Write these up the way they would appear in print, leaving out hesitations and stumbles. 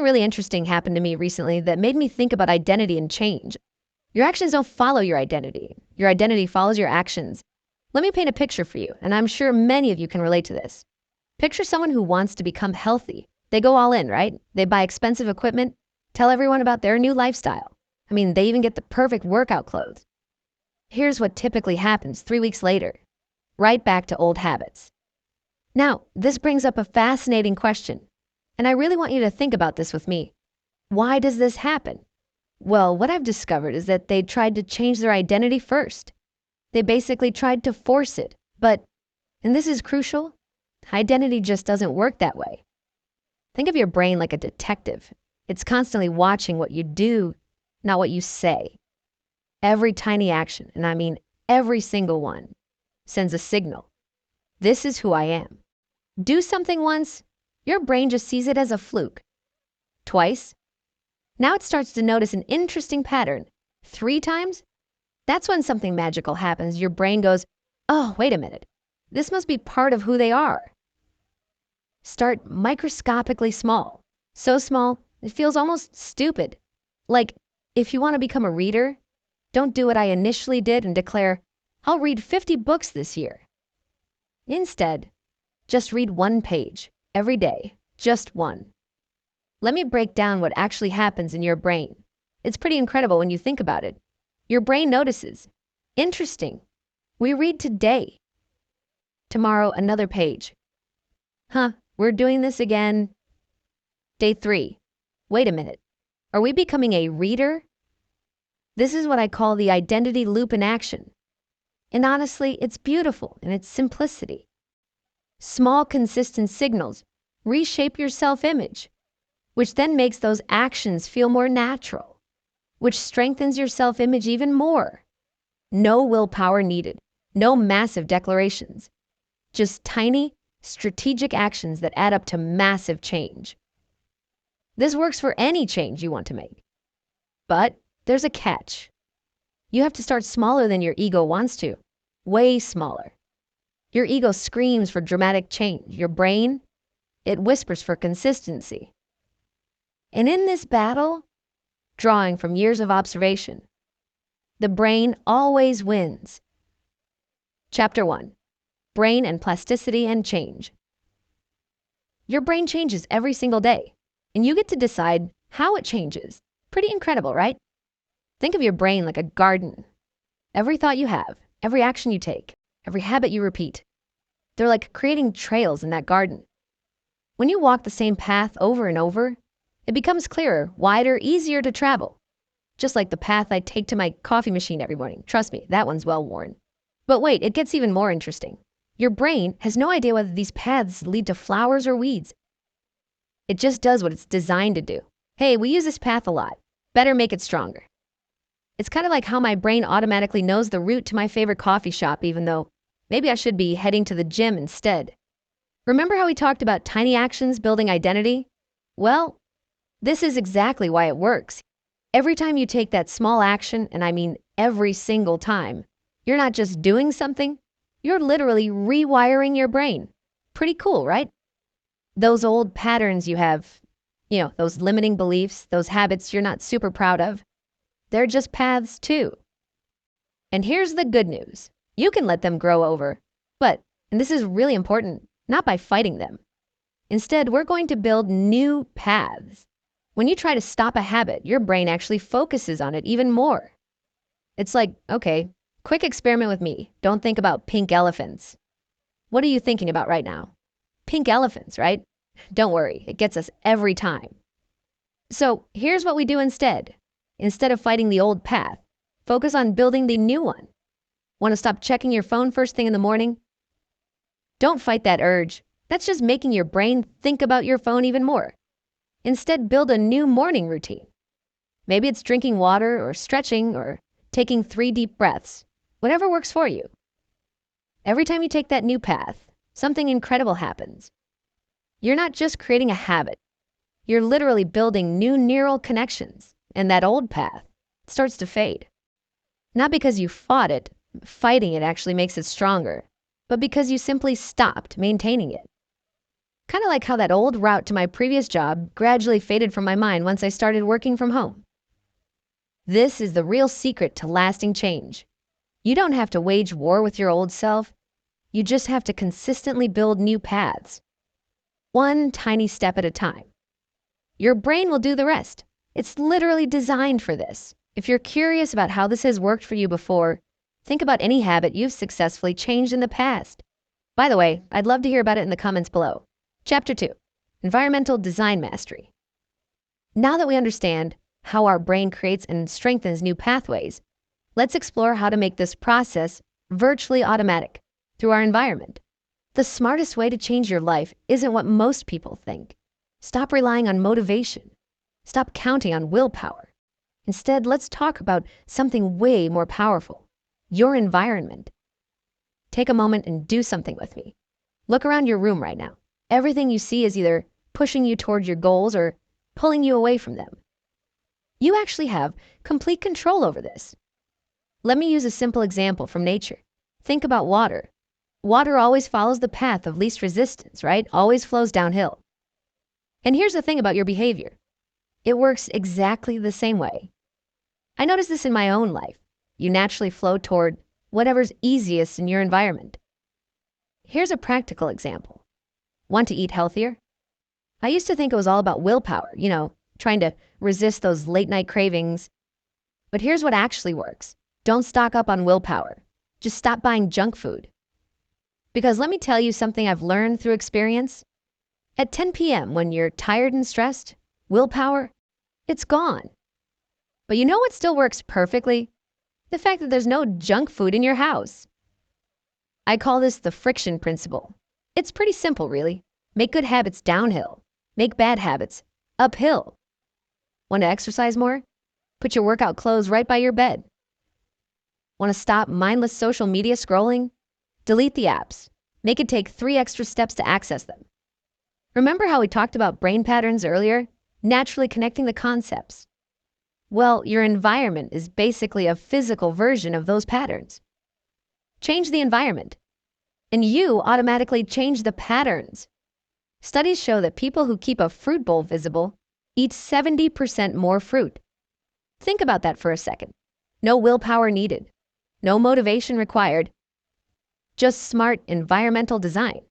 Really interesting happened to me recently that made me think about identity and change. Your actions don't follow your identity. Your identity follows your actions. Let me paint a picture for you, and I'm sure many of you can relate to this. Picture someone who wants to become healthy. They go all in, right? They buy expensive equipment, tell everyone about their new lifestyle. They even get the perfect workout clothes. Here's what typically happens 3 weeks later. Right back to old habits. Now, this brings up a fascinating question, and I really want you to think about this with me. Why does this happen? Well, what I've discovered is that they tried to change their identity first. They basically tried to force it, but, and this is crucial, identity just doesn't work that way. Think of your brain like a detective. It's constantly watching what you do, not what you say. Every tiny action, and I mean every single one, sends a signal. This is who I am. Do something once, your brain just sees it as a fluke. Twice, now it starts to notice an interesting pattern. 3 times, that's when something magical happens. Your brain goes, oh, wait a minute. This must be part of who they are. Start microscopically small. So small, it feels almost stupid. Like, if you want to become a reader, don't do what I initially did and declare, I'll read 50 books this year. Instead, just read 1 page every day, just 1. Let me break down what actually happens in your brain. It's pretty incredible when you think about it. Your brain notices. Interesting. We read today. Tomorrow, another page. We're doing this again. Day 3. Wait a minute. Are we becoming a reader? This is what I call the identity loop in action. And honestly, it's beautiful in its simplicity. Small, consistent signals reshape your self-image, which then makes those actions feel more natural, which strengthens your self-image even more. No willpower needed, no massive declarations, just tiny, strategic actions that add up to massive change. This works for any change you want to make. But there's a catch. You have to start smaller than your ego wants to, way smaller. Your ego screams for dramatic change. Your brain, it whispers for consistency. And in this battle, drawing from years of observation, the brain always wins. Chapter 1. Brain and plasticity and change. Your brain changes every single day, and you get to decide how it changes. Pretty incredible, right? Think of your brain like a garden. Every thought you have, every action you take, every habit you repeat, they're like creating trails in that garden. When you walk the same path over and over, it becomes clearer, wider, easier to travel. Just like the path I take to my coffee machine every morning. Trust me, that one's well worn. But wait, it gets even more interesting. Your brain has no idea whether these paths lead to flowers or weeds. It just does what it's designed to do. Hey, we use this path a lot. Better make it stronger. It's kind of like how my brain automatically knows the route to my favorite coffee shop, even though maybe I should be heading to the gym instead. Remember how we talked about tiny actions building identity? Well, this is exactly why it works. Every time you take that small action, and I mean every single time, you're not just doing something, you're literally rewiring your brain. Pretty cool, right? Those old patterns you have, those limiting beliefs, those habits you're not super proud of, they're just paths too. And here's the good news. You can let them grow over, but, and this is really important, not by fighting them. Instead, we're going to build new paths. When you try to stop a habit, your brain actually focuses on it even more. It's like, okay, quick experiment with me. Don't think about pink elephants. What are you thinking about right now? Pink elephants, right? Don't worry, it gets us every time. So here's what we do instead. Instead of fighting the old path, focus on building the new one. Want to stop checking your phone first thing in the morning? Don't fight that urge. That's just making your brain think about your phone even more. Instead, build a new morning routine. Maybe it's drinking water or stretching or taking 3 deep breaths. Whatever works for you. Every time you take that new path, something incredible happens. You're not just creating a habit. You're literally building new neural connections, and that old path starts to fade. Not because you fought it, fighting it actually makes it stronger, but because you simply stopped maintaining it. Kind of like how that old route to my previous job gradually faded from my mind once I started working from home. This is the real secret to lasting change. You don't have to wage war with your old self. You just have to consistently build new paths, one tiny step at a time. Your brain will do the rest. It's literally designed for this. If you're curious about how this has worked for you before, think about any habit you've successfully changed in the past. By the way, I'd love to hear about it in the comments below. Chapter 2, Environmental Design Mastery. Now that we understand how our brain creates and strengthens new pathways, let's explore how to make this process virtually automatic through our environment. The smartest way to change your life isn't what most people think. Stop relying on motivation. Stop counting on willpower. Instead, let's talk about something way more powerful, your environment. Take a moment and do something with me. Look around your room right now. Everything you see is either pushing you toward your goals or pulling you away from them. You actually have complete control over this. Let me use a simple example from nature. Think about water. Water always follows the path of least resistance, right? Always flows downhill. And here's the thing about your behavior. It works exactly the same way. I notice this in my own life. You naturally flow toward whatever's easiest in your environment. Here's a practical example. Want to eat healthier? I used to think it was all about willpower, trying to resist those late night cravings. But here's what actually works. Don't stock up on willpower. Just stop buying junk food. Because let me tell you something I've learned through experience. At 10 p.m., when you're tired and stressed, willpower, it's gone. But you know what still works perfectly? The fact that there's no junk food in your house. I call this the friction principle. It's pretty simple, really. Make good habits downhill. Make bad habits uphill. Want to exercise more? Put your workout clothes right by your bed. Want to stop mindless social media scrolling? Delete the apps. Make it take 3 extra steps to access them. Remember how we talked about brain patterns earlier? Naturally connecting the concepts. Well, your environment is basically a physical version of those patterns. Change the environment, and you automatically change the patterns. Studies show that people who keep a fruit bowl visible eat 70% more fruit. Think about that for a second. No willpower needed. No motivation required. Just smart environmental design.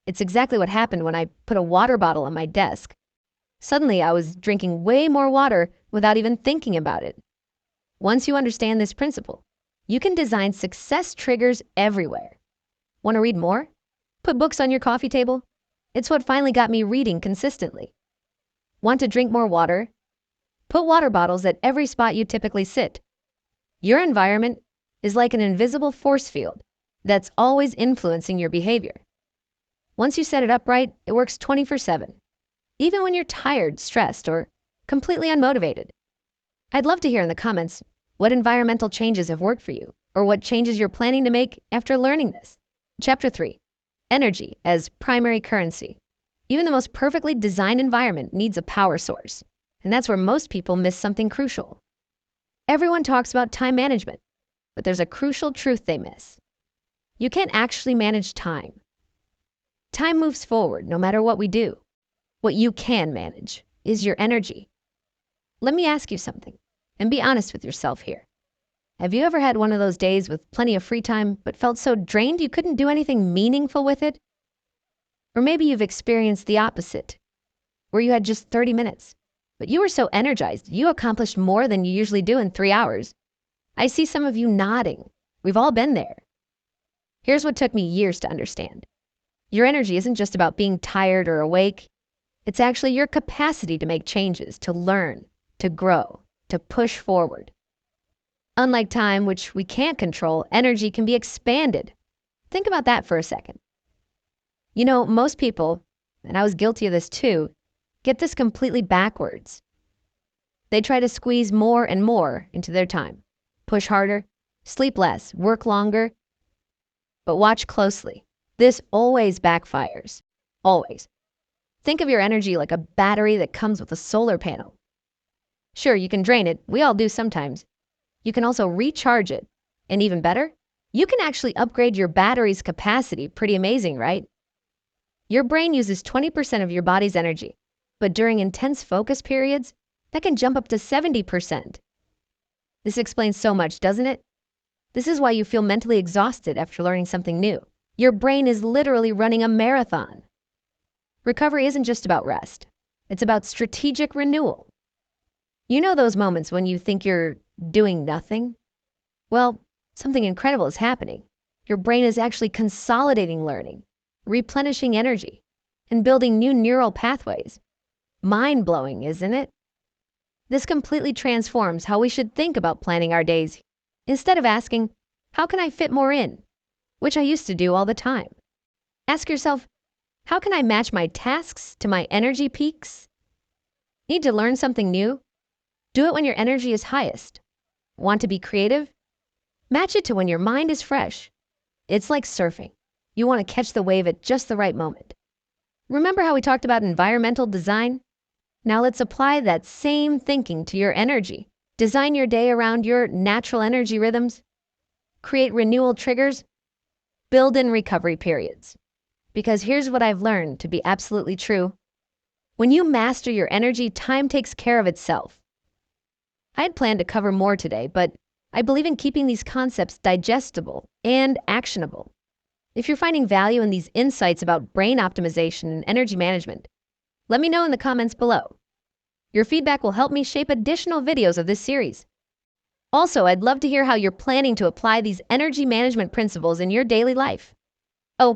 It's exactly what happened when I put a water bottle on my desk. Suddenly, I was drinking way more water without even thinking about it. Once you understand this principle, you can design success triggers everywhere. Want to read more? Put books on your coffee table. It's what finally got me reading consistently. Want to drink more water? Put water bottles at every spot you typically sit. Your environment is like an invisible force field that's always influencing your behavior. Once you set it up right, it works 24/7, even when you're tired, stressed, or completely unmotivated. I'd love to hear in the comments what environmental changes have worked for you, or what changes you're planning to make after learning this. Chapter 3, Energy as Primary Currency. Even the most perfectly designed environment needs a power source, and that's where most people miss something crucial. Everyone talks about time management, but there's a crucial truth they miss. You can't actually manage time. Time moves forward no matter what we do. What you can manage is your energy. Let me ask you something, and be honest with yourself here. Have you ever had one of those days with plenty of free time, but felt so drained you couldn't do anything meaningful with it? Or maybe you've experienced the opposite, where you had just 30 minutes, but you were so energized, you accomplished more than you usually do in 3 hours. I see some of you nodding. We've all been there. Here's what took me years to understand. Your energy isn't just about being tired or awake. It's actually your capacity to make changes, to learn, to grow, to push forward. Unlike time, which we can't control, energy can be expanded. Think about that for a second. Most people, and I was guilty of this too, get this completely backwards. They try to squeeze more and more into their time, push harder, sleep less, work longer. But watch closely. This always backfires. Always. Think of your energy like a battery that comes with a solar panel. Sure, you can drain it. We all do sometimes. You can also recharge it. And even better, you can actually upgrade your battery's capacity. Pretty amazing, right? Your brain uses 20% of your body's energy, but during intense focus periods, that can jump up to 70%. This explains so much, doesn't it? This is why you feel mentally exhausted after learning something new. Your brain is literally running a marathon. Recovery isn't just about rest. It's about strategic renewal. You know those moments when you think you're doing nothing? Well, something incredible is happening. Your brain is actually consolidating learning, replenishing energy, and building new neural pathways. Mind-blowing, isn't it? This completely transforms how we should think about planning our days. Instead of asking, how can I fit more in? Which I used to do all the time. Ask yourself, how can I match my tasks to my energy peaks? Need to learn something new? Do it when your energy is highest. Want to be creative? Match it to when your mind is fresh. It's like surfing. You want to catch the wave at just the right moment. Remember how we talked about environmental design? Now let's apply that same thinking to your energy. Design your day around your natural energy rhythms. Create renewal triggers. Build in recovery periods. Because here's what I've learned to be absolutely true. When you master your energy, time takes care of itself. I had planned to cover more today, but I believe in keeping these concepts digestible and actionable. If you're finding value in these insights about brain optimization and energy management, let me know in the comments below. Your feedback will help me shape additional videos of this series. Also, I'd love to hear how you're planning to apply these energy management principles in your daily life. Oh,